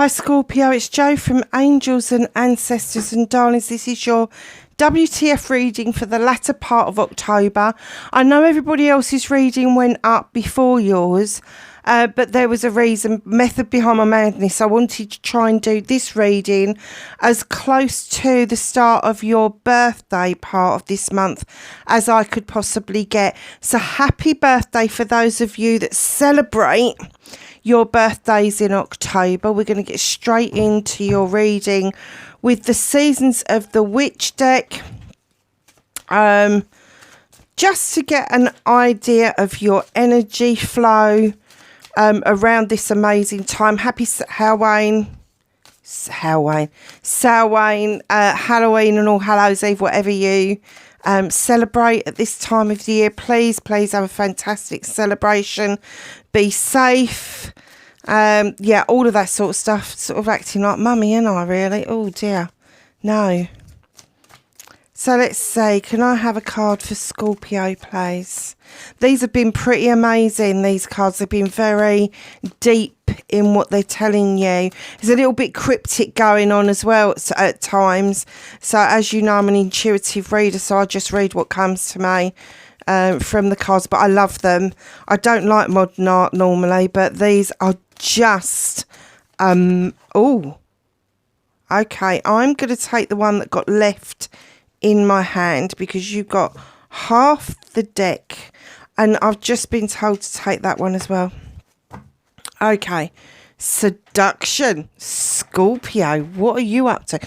Scorpio, it's Jo from Angels and Ancestors and Darlings. This is your WTF reading for the latter part of October. I know everybody else's reading went up before yours, but there was a reason, method behind my madness. I wanted to try and do this reading as close to the start of your birthday part of this month as I could possibly get. So happy birthday for those of you that celebrate your birthdays in October. We're going to get straight into your reading with the Seasons of the Witch deck, just to get an idea of your energy flow around this amazing time. Happy Halloween, Halloween, and All Hallows Eve, whatever you celebrate at this time of the year. Please have a fantastic celebration. Be safe. Yeah, all of that sort of stuff. Sort of acting like mummy, ain't I, really? Oh dear. No. So let's see, can I have a card for Scorpio, please? These have been pretty amazing, these cards. They've been very deep in what they're telling you. There's a little bit cryptic going on as well at times. So as you know, I'm an intuitive reader, so I just read what comes to me from the cards. But I love them. I don't like modern art normally, but these are just... oh. Okay, I'm going to take the one that got left in my hand because you've got half the deck and I've just been told to take that one as well. Okay, seduction. Scorpio, what are you up to?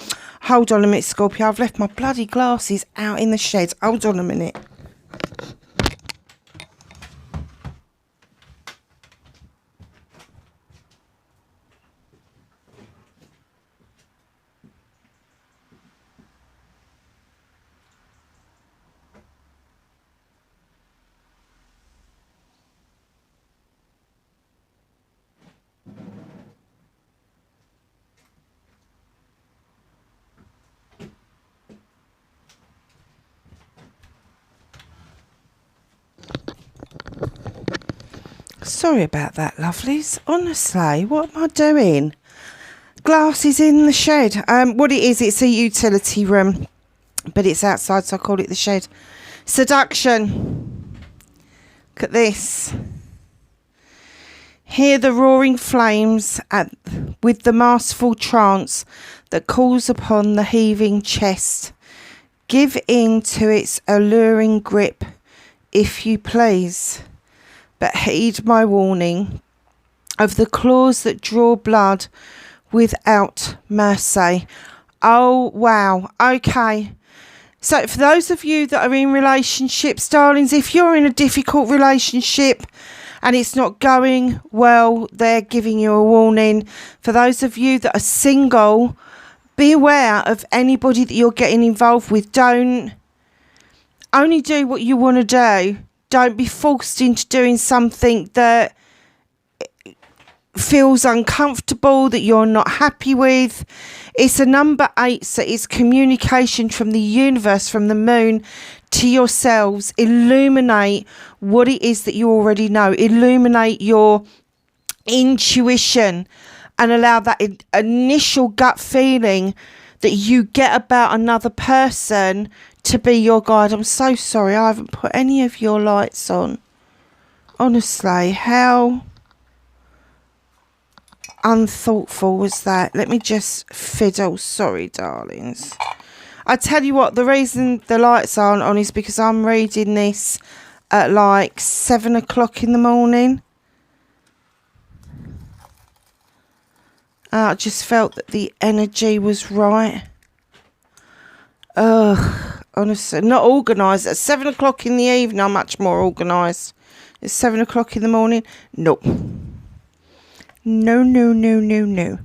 Hold on a minute, Scorpio, I've left my bloody glasses out in the shed. Hold on a minute. Sorry about that, lovelies. Honestly, what am I doing? Glasses in the shed. What it is, it's a utility room, but it's outside, so I call it the shed. Seduction. Look at this. Hear the roaring flames with the masterful trance that calls upon the heaving chest. Give in to its alluring grip, if you please. But heed my warning of the claws that draw blood without mercy. Oh, wow. Okay. So for those of you that are in relationships, darlings, if you're in a difficult relationship and it's not going well, they're giving you a warning. For those of you that are single, be aware of anybody that you're getting involved with. Don't only do what you want to do. Don't be forced into doing something that feels uncomfortable, that you're not happy with. It's a number 8, so it's communication from the universe, from the moon to yourselves. Illuminate what it is that you already know. Illuminate your intuition and allow that initial gut feeling that you get about another person to be your guide. I'm so sorry I haven't put any of your lights on. Honestly, how unthoughtful was that? Let me just fiddle. Sorry, darlings. I tell you what, the reason the lights aren't on is because I'm reading this at like 7 o'clock in the morning. I just felt that the energy was right. Ugh, honestly, not organised. At 7 o'clock in the evening, I'm much more organised. It's 7 o'clock in the morning. Nope. No.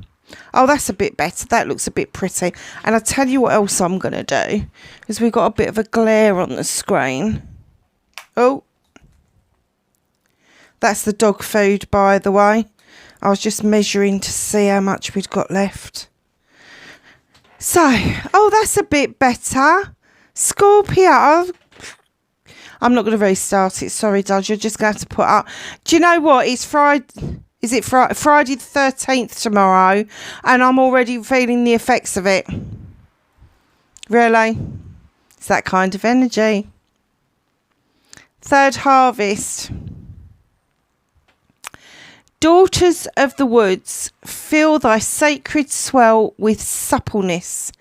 Oh, that's a bit better. That looks a bit pretty. And I'll tell you what else I'm going to do. Because we've got a bit of a glare on the screen. Oh. That's the dog food, by the way. I was just measuring to see how much we'd got left. So, oh, that's a bit better. Scorpio. I'm not going to restart it. Sorry, Dodge. You're just going to have to put up. Do you know what? It's Friday. Is it Friday the 13th tomorrow? And I'm already feeling the effects of it. Really? It's that kind of energy. Third harvest. Daughters of the woods, feel thy sacred swell with suppleness.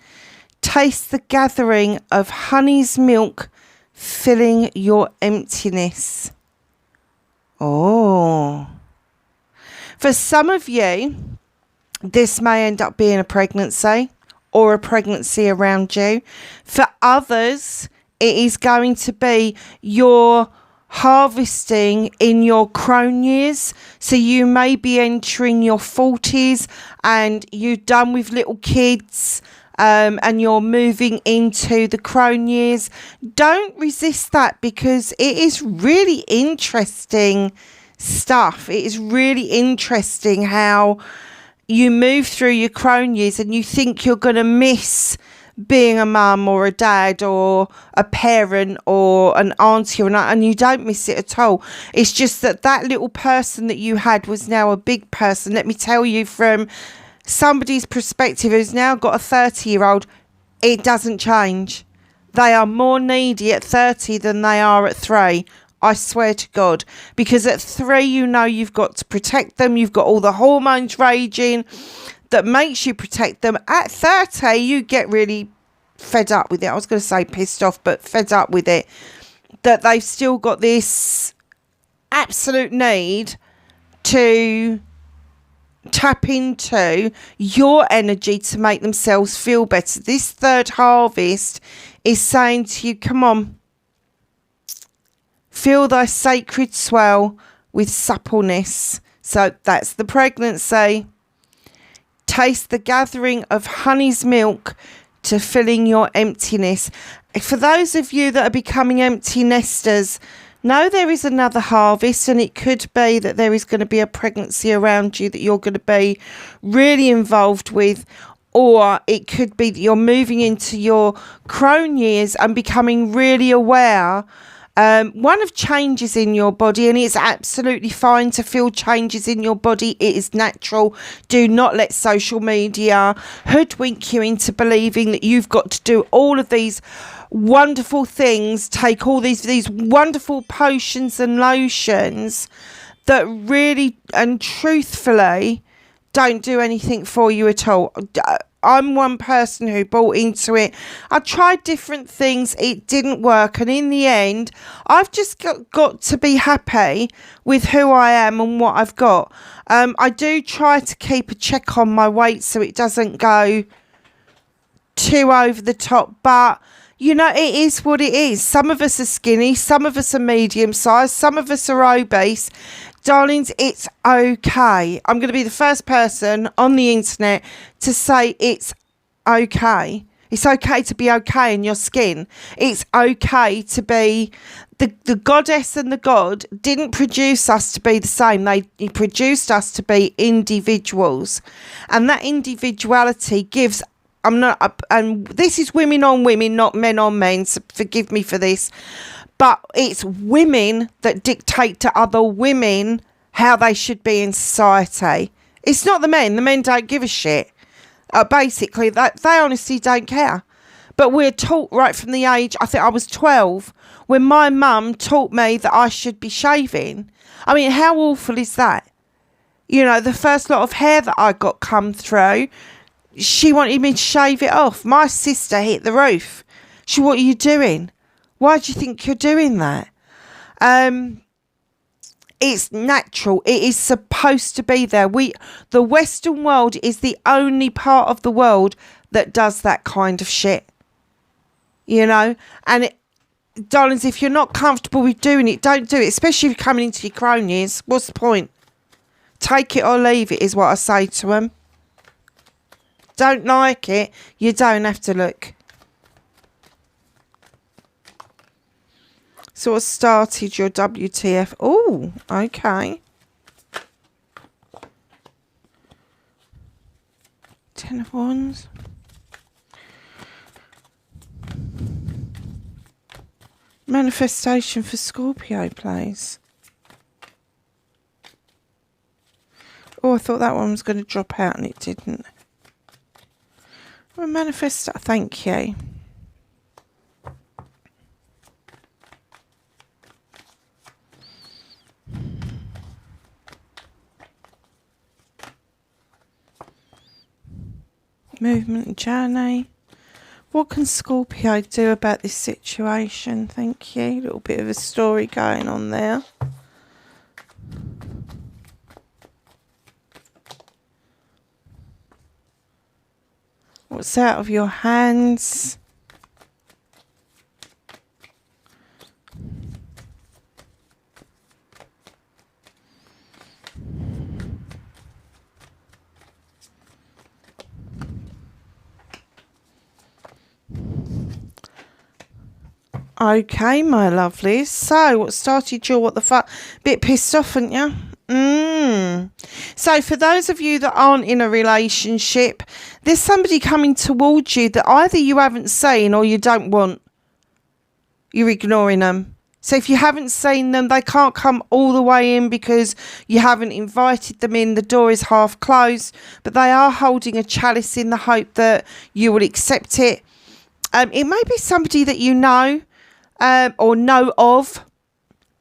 Taste the gathering of honey's milk, filling your emptiness. Oh. For some of you, this may end up being a pregnancy or a pregnancy around you. For others, it is going to be your harvesting in your crone years. So you may be entering your 40s and you're done with little kids, and you're moving into the crone years. Don't resist that, because it is really interesting stuff. It is really interesting how you move through your crone years and you think you're going to miss being a mum or a dad or a parent or an auntie or and you don't miss it at all. It's just that that little person that you had was now a big person. Let me tell you, from somebody's perspective who's now got a 30-year-old, it doesn't change. They are more needy at 30 than they are at 3. I swear to God, because at 3, you know you've got to protect them. You've got all the hormones raging that makes you protect them. At 30, you get really fed up with it. I was going to say pissed off, but fed up with it. That they've still got this absolute need to tap into your energy to make themselves feel better. This third harvest is saying to you, come on, feel thy sacred swell with suppleness. So that's the pregnancy. Taste the gathering of honey's milk to filling your emptiness. For those of you that are becoming empty nesters, know there is another harvest, and it could be that there is going to be a pregnancy around you that you're going to be really involved with, or it could be that you're moving into your crone years and becoming really aware one of changes in your body, and it's absolutely fine to feel changes in your body. It is natural. Do not let social media hoodwink you into believing that you've got to do all of these wonderful things, take all these wonderful potions and lotions that really and truthfully don't do anything for you at all. I'm one person who bought into it. I tried different things. It didn't work. And in the end, I've just got to be happy with who I am and what I've got. I do try to keep a check on my weight so it doesn't go too over the top. But, you know, it is what it is. Some of us are skinny. Some of us are medium sized. Some of us are obese. Darlings, it's okay. I'm going to be the first person on the internet to say it's okay. It's okay to be okay in your skin. It's okay to be... The goddess and the god didn't produce us to be the same. They produced us to be individuals. And that individuality gives... and this is women on women, not men on men, so forgive me for this. But it's women that dictate to other women how they should be in society. It's not the men. The men don't give a shit. Basically, they honestly don't care. But we're taught right from the age, I think I was 12, when my mum taught me that I should be shaving. I mean, how awful is that? You know, the first lot of hair that I got come through, she wanted me to shave it off. My sister hit the roof. What are you doing? Why do you think you're doing that? It's natural. It is supposed to be there. The Western world is the only part of the world that does that kind of shit. You know? And, darlings, if you're not comfortable with doing it, don't do it. Especially if you're coming into your crone years. What's the point? Take it or leave it is what I say to them. Don't like it, you don't have to look. So I started your WTF. Oh, okay. 10 of Wands. Manifestation for Scorpio, please. Oh, I thought that one was going to drop out and it didn't. Well, manifest, thank you. Movement and journey. What can Scorpio do about this situation? Thank you. A little bit of a story going on there. What's out of your hands? Okay, my lovelies. So, what started your what the fuck? Bit pissed off, aren't you? So, for those of you that aren't in a relationship, there's somebody coming towards you that either you haven't seen or you don't want. You're ignoring them. So, if you haven't seen them, they can't come all the way in because you haven't invited them in. The door is half closed, but they are holding a chalice in the hope that you will accept it. It may be somebody that you know. Or know of,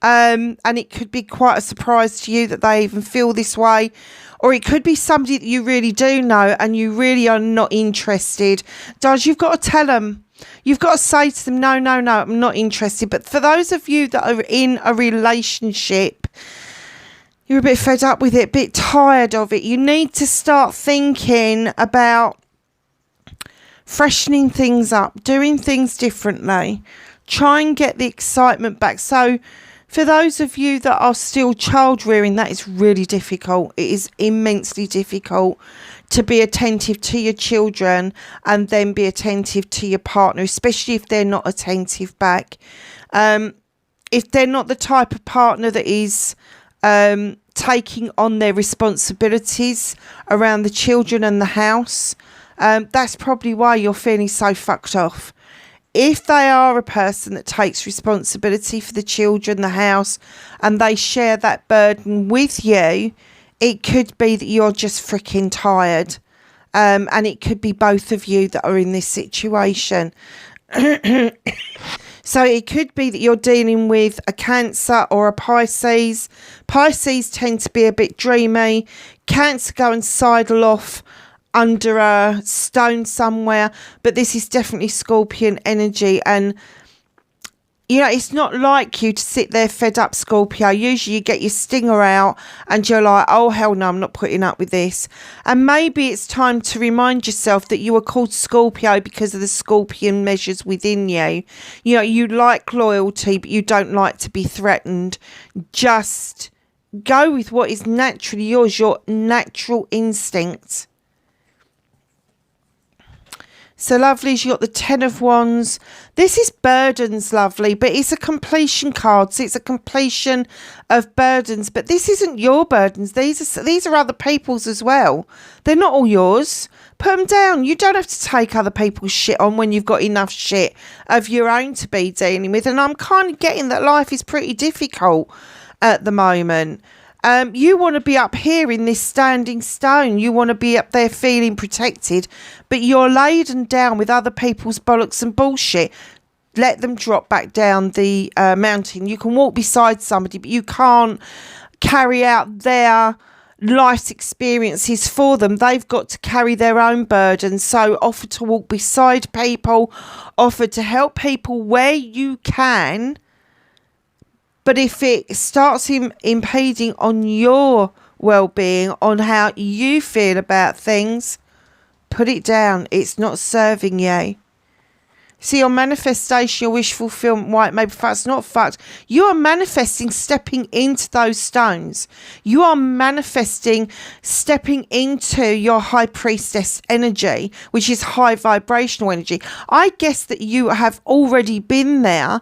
and it could be quite a surprise to you that they even feel this way, or it could be somebody that you really do know and you really are not interested. You've got to tell them, you've got to say to them, no, I'm not interested. But for those of you that are in a relationship, you're a bit fed up with it, a bit tired of it, you need to start thinking about freshening things up, doing things differently. Try and get the excitement back. So for those of you that are still child rearing, that is really difficult. It is immensely difficult to be attentive to your children and then be attentive to your partner, especially if they're not attentive back. If they're not the type of partner that is taking on their responsibilities around the children and the house, that's probably why you're feeling so fucked off. If they are a person that takes responsibility for the children, the house, and they share that burden with you, it could be that you're just freaking tired. And it could be both of you that are in this situation. So it could be that you're dealing with a Cancer or a Pisces. Pisces tend to be a bit dreamy. Cancer go and sidle off under a stone somewhere, but this is definitely Scorpion energy. And you know, it's not like you to sit there fed up, Scorpio. Usually you get your stinger out and you're like, oh hell no, I'm not putting up with this. And maybe it's time to remind yourself that you were called Scorpio because of the Scorpion measures within you. You know, you like loyalty, but you don't like to be threatened. Just go with what is naturally yours, your natural instinct. So, lovelies, you got the 10 of Wands. This is burdens, lovely, but it's a completion card. So it's a completion of burdens, but this isn't your burdens. These are other people's as well. They're not all yours. Put them down. You don't have to take other people's shit on when you've got enough shit of your own to be dealing with. And I'm kind of getting that life is pretty difficult at the moment. You want to be up here in this standing stone. You want to be up there feeling protected, but you're laden down with other people's bollocks and bullshit. Let them drop back down the mountain. You can walk beside somebody, but you can't carry out their life's experiences for them. They've got to carry their own burden. So offer to walk beside people, offer to help people where you can. But if it starts impeding on your well-being, on how you feel about things, put it down. It's not serving you. See, your manifestation, your wish fulfillment, white maybe fucked, not fucked. You are manifesting stepping into those stones. You are manifesting stepping into your high priestess energy, which is high vibrational energy. I guess that you have already been there.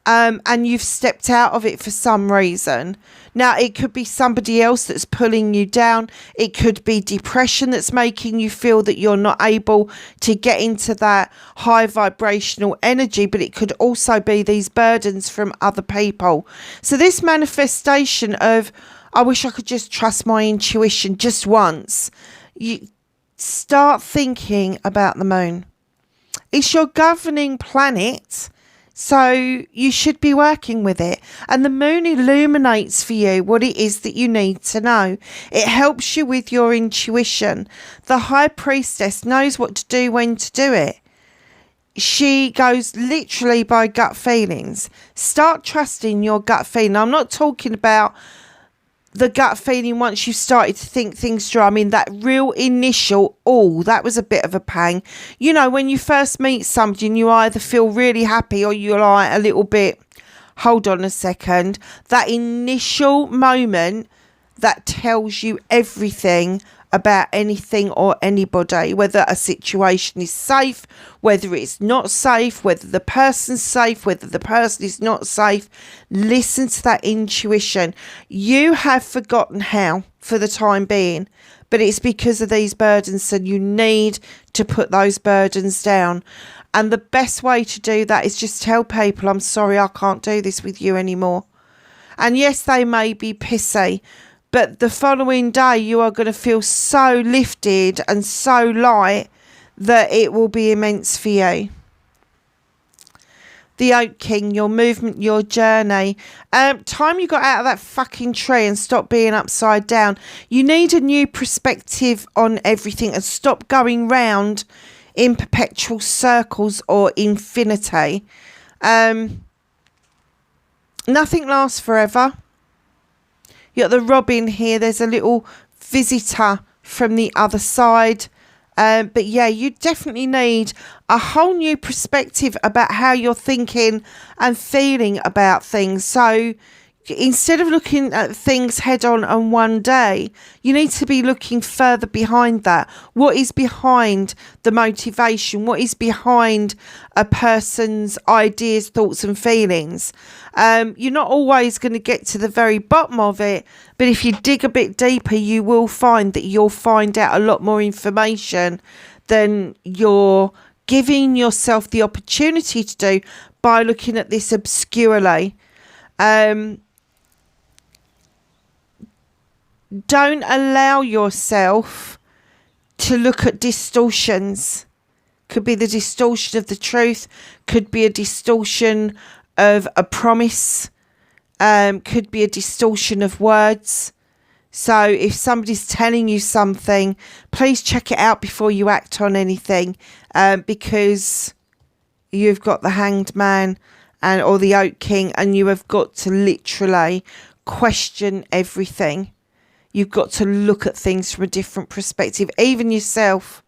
And you've stepped out of it for some reason. Now, it could be somebody else that's pulling you down. It could be depression that's making you feel that you're not able to get into that high vibrational energy, but it could also be these burdens from other people. So this manifestation of I wish I could just trust my intuition just once. You start thinking about the moon. It's your governing planet, so you should be working with it. And the moon illuminates for you what it is that you need to know. It helps you with your intuition. The high priestess knows what to do, when to do it. She goes literally by gut feelings. Start trusting your gut feeling. I'm not talking about the gut feeling once you've started to think things through. I mean, that real initial, that was a bit of a pang. You know, when you first meet somebody and you either feel really happy or you're like a little bit, hold on a second. That initial moment that tells you everything about anything or anybody, whether a situation is safe, whether it's not safe, whether the person's safe, whether the person is not safe. Listen to that intuition. You have forgotten how for the time being, but it's because of these burdens, so you need to put those burdens down. And the best way to do that is just tell people, I'm sorry, I can't do this with you anymore. And yes, they may be pissy, but the following day you are going to feel so lifted and so light that it will be immense for you. The Oak King, your movement, your journey. Time you got out of that fucking tree and stop being upside down. You need a new perspective on everything and stop going round in perpetual circles or infinity. Nothing lasts forever. You got the Robin here. There's a little visitor from the other side. But yeah, you definitely need a whole new perspective about how you're thinking and feeling about things. So instead of looking at things head on one day, you need to be looking further behind that. What is behind the motivation? What is behind a person's ideas, thoughts and feelings? You're not always going to get to the very bottom of it, but if you dig a bit deeper, you will find that you'll find out a lot more information than you're giving yourself the opportunity to do by looking at this obscurely. Don't allow yourself to look at distortions. Could be the distortion of the truth, could be a distortion of a promise, could be a distortion of words. So if somebody's telling you something, please check it out before you act on anything, because you've got the Hanged Man or the Oak King, and you have got to literally question everything. You've got to look at things from a different perspective, even yourself.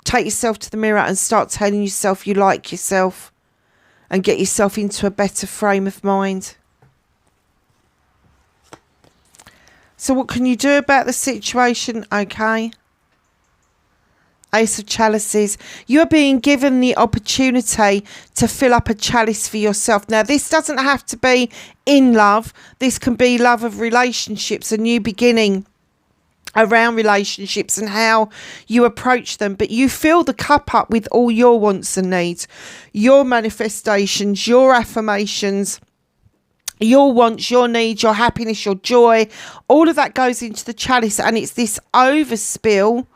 Take yourself to the mirror and start telling yourself you like yourself and get yourself into a better frame of mind. So what can you do about the situation? Okay. Ace of Chalices. You're being given the opportunity to fill up a chalice for yourself. Now, this doesn't have to be in love. This can be love of relationships, a new beginning around relationships and how you approach them. But you fill the cup up with all your wants and needs, your manifestations, your affirmations, your wants, your needs, your happiness, your joy. All of that goes into the chalice, and it's this overspill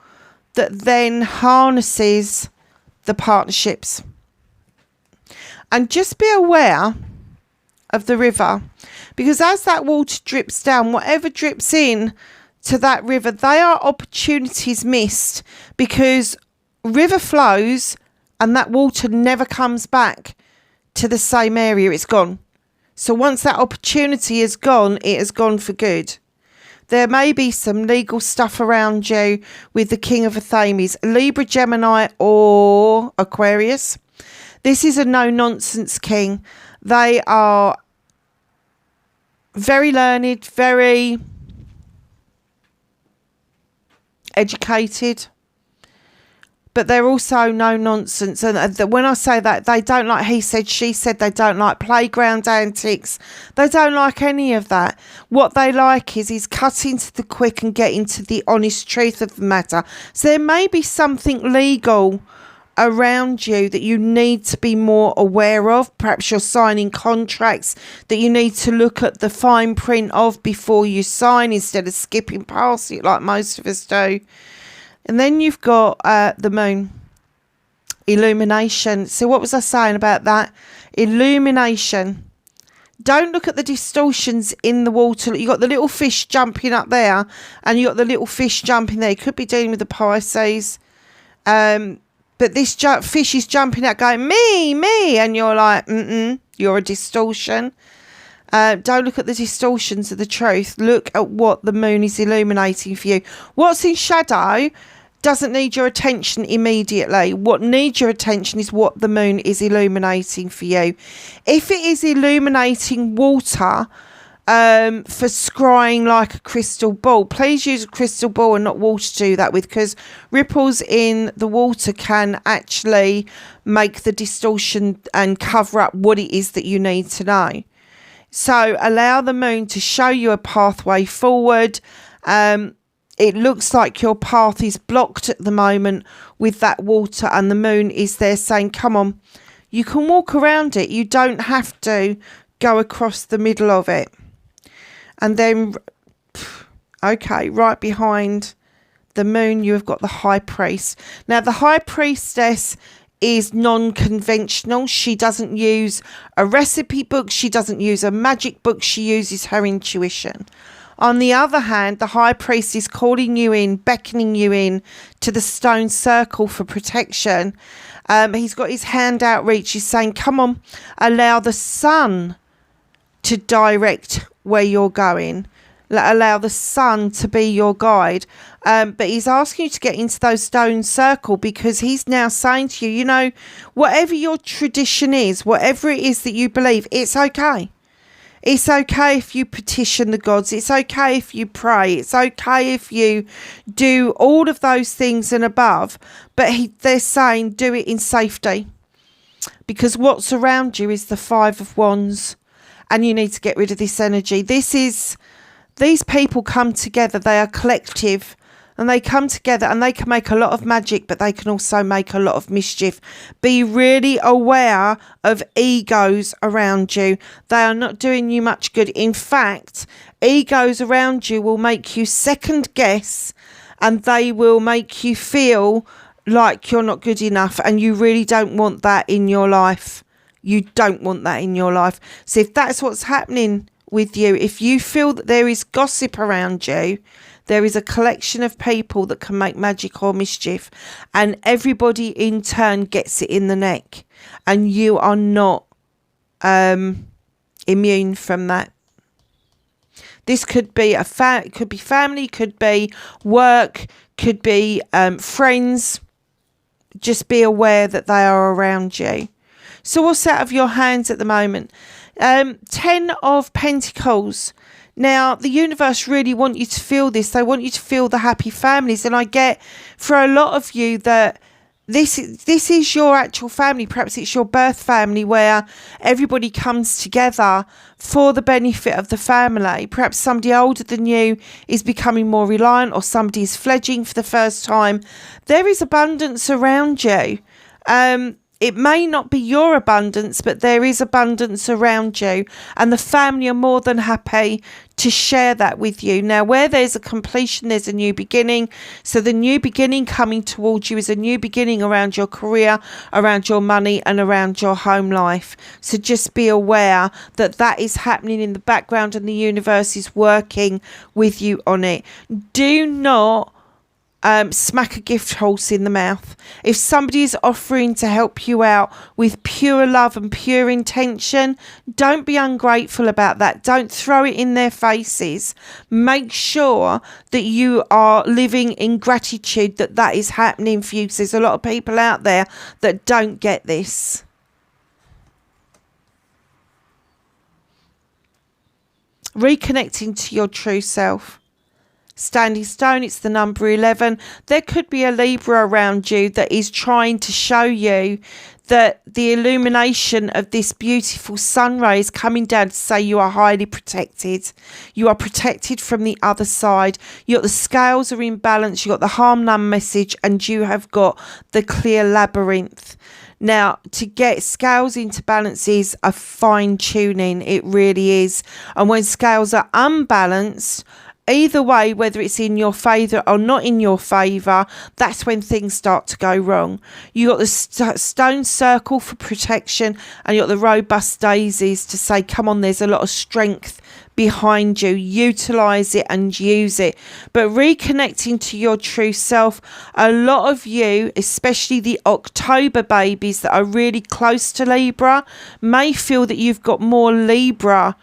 that then harnesses the partnerships. And just be aware of the river, because as that water drips down, whatever drips in to that river, they are opportunities missed, because river flows and that water never comes back to the same area. It's gone. So once that opportunity is gone, it has gone for good. There may be some legal stuff around you with the King of Athames, Libra, Gemini or Aquarius. This is a no-nonsense king. They are very learned, very educated, but they're also no-nonsense. And when I say that, they don't like he said, she said. They don't like playground antics. They don't like any of that. What they like is cutting to the quick and getting to the honest truth of the matter. So there may be something legal around you that you need to be more aware of. Perhaps you're signing contracts that you need to look at the fine print of before you sign, instead of skipping past it like most of us do. And then you've got the moon. Illumination. So what was I saying about that? Illumination. Don't look at the distortions in the water. You got the little fish jumping up there, and you got the little fish jumping there. You could be dealing with the Pisces. But this fish is jumping out going, me, and you're like, you're a distortion. Don't look at the distortions of the truth. Look at what the moon is illuminating for you. What's in shadow doesn't need your attention immediately. What needs your attention is what the moon is illuminating for you. If it is illuminating water for scrying like a crystal ball, please use a crystal ball and not water to do that with, because ripples in the water can actually make the distortion and cover up what it is that you need to know. So allow the moon to show you a pathway forward. It looks like your path is blocked at the moment with that water, and the moon is there saying, come on, you can walk around it. You don't have to go across the middle of it. And then, okay, right behind the moon, you've got the high priest. Now, the high priestess is non-conventional. She doesn't use a recipe book. She doesn't use a magic book. She uses her intuition. On the other hand, the high priest is calling you in, beckoning you in to the stone circle for protection. He's got his hand out reach. He's saying, come on, allow the sun to direct where you're going. Allow the sun to be your guide. But he's asking you to get into those stone circle, because he's now saying to you, you know, whatever your tradition is, whatever it is that you believe, it's okay. It's okay if you petition the gods. It's okay if you pray. It's okay if you do all of those things and above. But they're saying do it in safety, because what's around you is the Five of Wands, and you need to get rid of this energy. These people come together. They are collective, and they come together and they can make a lot of magic, but they can also make a lot of mischief. Be really aware of egos around you. They are not doing you much good. In fact, egos around you will make you second guess, and they will make you feel like you're not good enough, and you really don't want that in your life. You don't want that in your life. So if that's what's happening with you, if you feel that there is gossip around you, there is a collection of people that can make magic or mischief, and everybody in turn gets it in the neck, and you are not immune from that. This could be it could be family, could be work, could be friends. Just be aware that they are around you. So what's out of your hands at the moment? 10 of Pentacles. Now, the universe really want you to feel this. They want you to feel the happy families. And I get for a lot of you that this is your actual family. Perhaps it's your birth family, where everybody comes together for the benefit of the family. Perhaps somebody older than you is becoming more reliant, or somebody is fledging for the first time. There is abundance around you. It may not be your abundance, but there is abundance around you, and the family are more than happy to share that with you. Now, where there's a completion, there's a new beginning. So the new beginning coming towards you is a new beginning around your career, around your money, and around your home life. So just be aware that that is happening in the background, and the universe is working with you on it. Do not smack a gift horse in the mouth. If somebody is offering to help you out with pure love and pure intention, don't be ungrateful about that. Don't throw it in their faces. Make sure that you are living in gratitude that that is happening for you, because there's a lot of people out there that don't get this. Reconnecting to your true self. Standing stone, it's the number 11. There could be a Libra around you that is trying to show you that the illumination of this beautiful sun ray is coming down to say you are highly protected. You are protected from the other side. You got the scales are in balance. You got the harm none message, and you have got the clear labyrinth. Now, to get scales into balance is a fine tuning. It really is. And when scales are unbalanced, either way, whether it's in your favour or not in your favour, that's when things start to go wrong. You got the stone circle for protection, and you got the robust daisies to say, come on, there's a lot of strength behind you. Utilise it and use it. But reconnecting to your true self, a lot of you, especially the October babies that are really close to Libra, may feel that you've got more Libra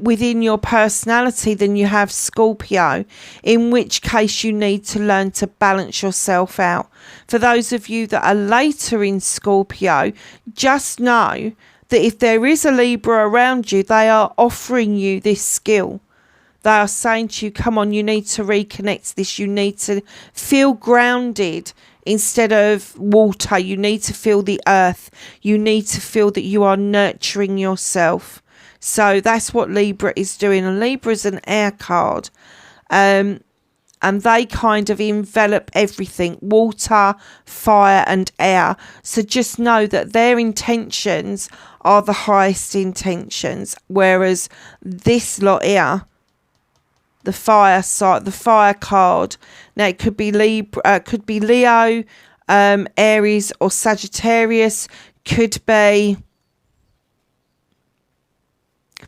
within your personality than you have Scorpio, in which case you need to learn to balance yourself out. For those of you that are later in Scorpio, just know that if there is a Libra around you, they are offering you this skill. They are saying to you, come on, you need to reconnect to this. You need to feel grounded instead of water. You need to feel the earth. You need to feel that you are nurturing yourself. So that's what Libra is doing. And Libra is an air card. And they kind of envelop everything, water, fire and air. So just know that their intentions are the highest intentions. Whereas this lot here, the fire side, the fire card. Now it could be Libra, could be Leo, Aries or Sagittarius. Could be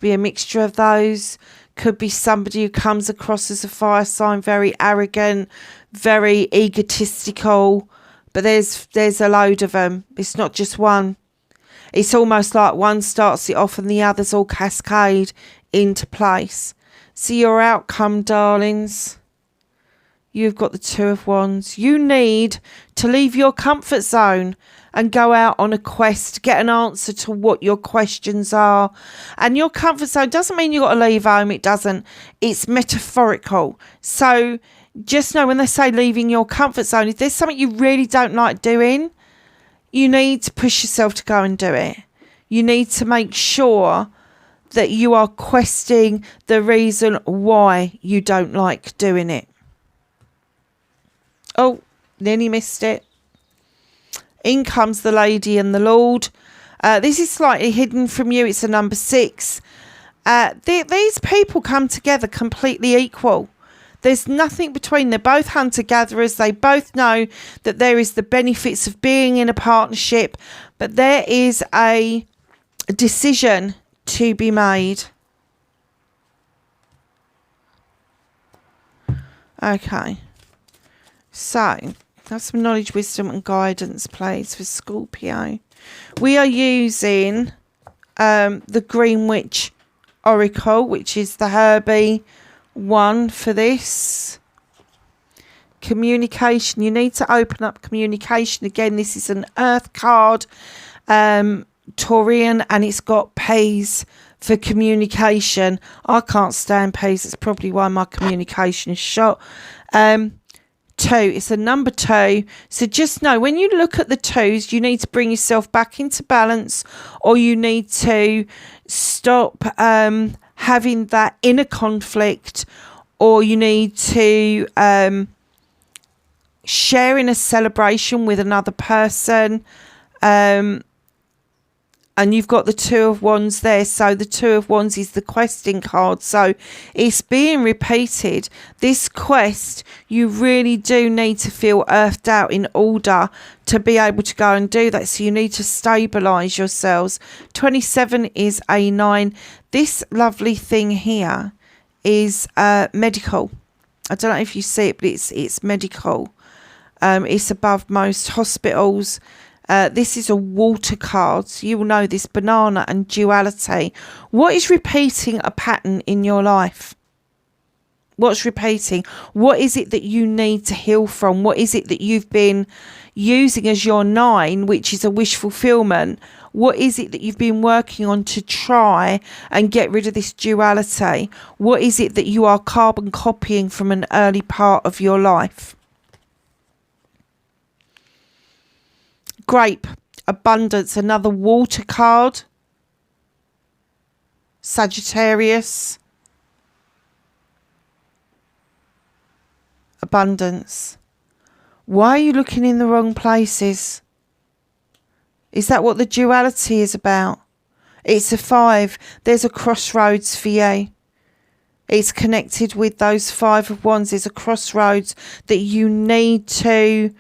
a mixture of those. Could be somebody who comes across as a fire sign, very arrogant, very egotistical. But there's a load of them. It's not just one. It's almost like one starts it off and the others all cascade into place. So your outcome, darlings, you've got the Two of Wands. You need to leave your comfort zone and go out on a quest, get an answer to what your questions are. And your comfort zone doesn't mean you've got to leave home. It doesn't. It's metaphorical. So just know when they say leaving your comfort zone, if there's something you really don't like doing, you need to push yourself to go and do it. You need to make sure that you are questing the reason why you don't like doing it. Oh, nearly missed it. In comes the Lady and the Lord. This is slightly hidden from you. It's a number 6. These people come together completely equal. There's nothing between. They're both hunter-gatherers. They both know that there is the benefits of being in a partnership. But there is a decision to be made. Okay. So, have some knowledge, wisdom and guidance, please, for Scorpio. We are using the Green Witch Oracle, which is the Herbie one for this. Communication. You need to open up communication. Again, this is an Earth card, Taurian, and it's got pays for communication. I can't stand pays. It's probably why my communication is shot. 2, it's a number 2. So just know when you look at the 2s, you need to bring yourself back into balance, or you need to stop having that inner conflict, or you need to share in a celebration with another person. And you've got the Two of Wands there. So the Two of Wands is the questing card. So it's being repeated. This quest, you really do need to feel earthed out in order to be able to go and do that. So you need to stabilise yourselves. 27 is a 9. This lovely thing here is medical. I don't know if you see it, but it's medical. It's above most hospitals. This is a water card, so you will know this, banana and duality. What is repeating a pattern in your life? What's repeating? What is it that you need to heal from? What is it that you've been using as your 9, which is a wish fulfillment? What is it that you've been working on to try and get rid of this duality? What is it that you are carbon copying from an early part of your life? Grape, abundance, another water card. Sagittarius, abundance. Why are you looking in the wrong places? Is that what the duality is about? It's a 5. There's a crossroads for you. It's connected with those 5 of Wands. There's a crossroads that you need to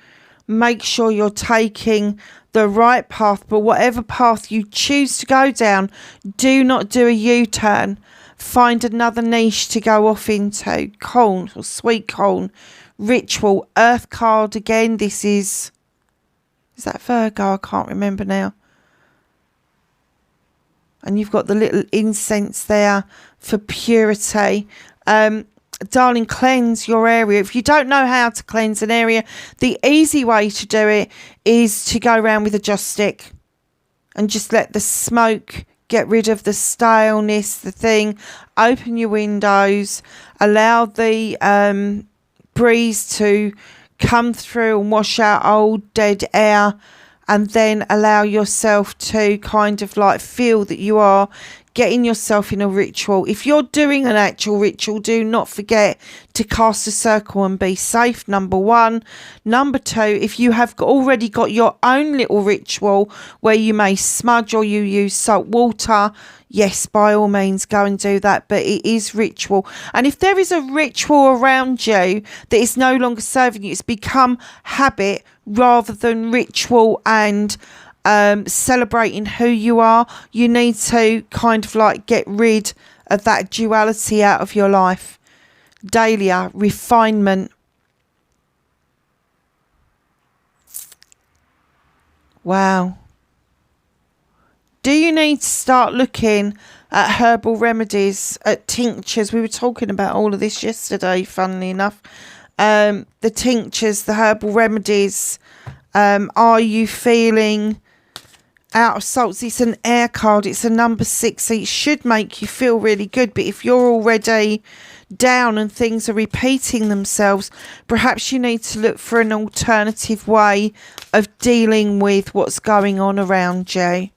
make sure you're taking the right path. But whatever path you choose to go down, do not do a U-turn. Find another niche to go off into. Corn or sweet corn. Ritual. Earth card again. This is that Virgo? I can't remember now. And you've got the little incense there for purity. Darling, cleanse your area. If you don't know how to cleanse an area, the easy way to do it is to go around with a joss stick and just let the smoke get rid of the staleness, the thing. Open your windows, allow the breeze to come through and wash out old dead air, and then allow yourself to kind of like feel that you are getting yourself in a ritual. If you're doing an actual ritual, do not forget to cast a circle and be safe, number 1. Number 2, if you have already got your own little ritual where you may smudge or you use salt water, yes, by all means, go and do that. But it is ritual. And if there is a ritual around you that is no longer serving you, it's become habit rather than ritual and celebrating who you are, you need to kind of like get rid of that duality out of your life. Dahlia, refinement. Wow. Do you need to start looking at herbal remedies, at tinctures? We were talking about all of this yesterday, funnily enough. The tinctures, the herbal remedies. Are you feeling out of salts? It's an air card. It's a number 6. So it should make you feel really good. But if you're already down and things are repeating themselves, perhaps you need to look for an alternative way of dealing with what's going on around you.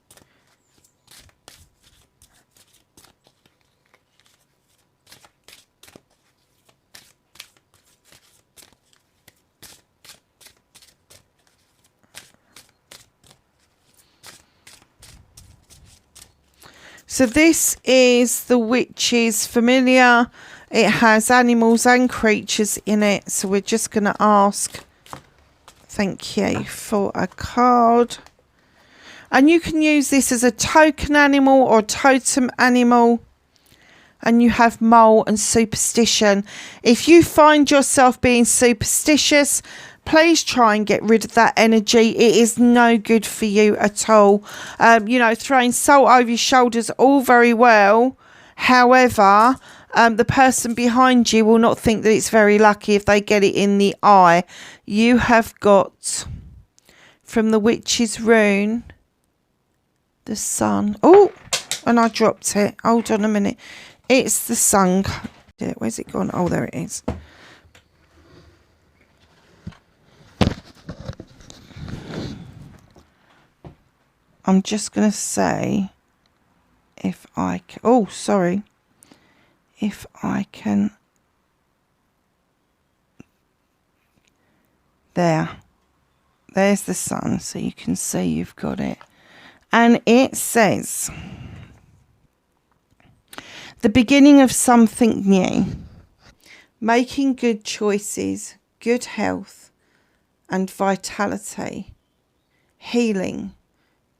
So this is the Witch's Familiar. It has animals and creatures in it. So we're just going to ask, thank you, for a card. And you can use this as a token animal or totem animal. And you have mole and superstition. If you find yourself being superstitious, please try and get rid of that energy. It is no good for you at all. You know, throwing salt over your shoulders, all very well. However, the person behind you will not think that it's very lucky if they get it in the eye. You have got, from the Witch's Rune, the Sun. Oh, and I dropped it. Hold on a minute. It's the Sun. Where's it gone? Oh, there it is. I'm just going to say, if I can, oh, sorry, if I can, there's the Sun, so you can see you've got it. And it says, the beginning of something new, making good choices, good health and vitality, healing,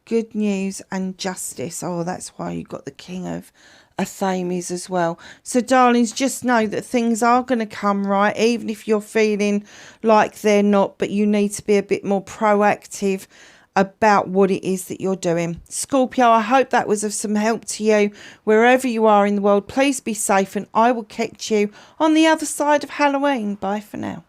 good news and justice. Oh, that's why you got the King of Athames as well. So darlings, just know that things are going to come right, even if you're feeling like they're not, but you need to be a bit more proactive about what it is that you're doing. Scorpio, I hope that was of some help to you wherever you are in the world. Please be safe, and I will catch you on the other side of Halloween. Bye for now.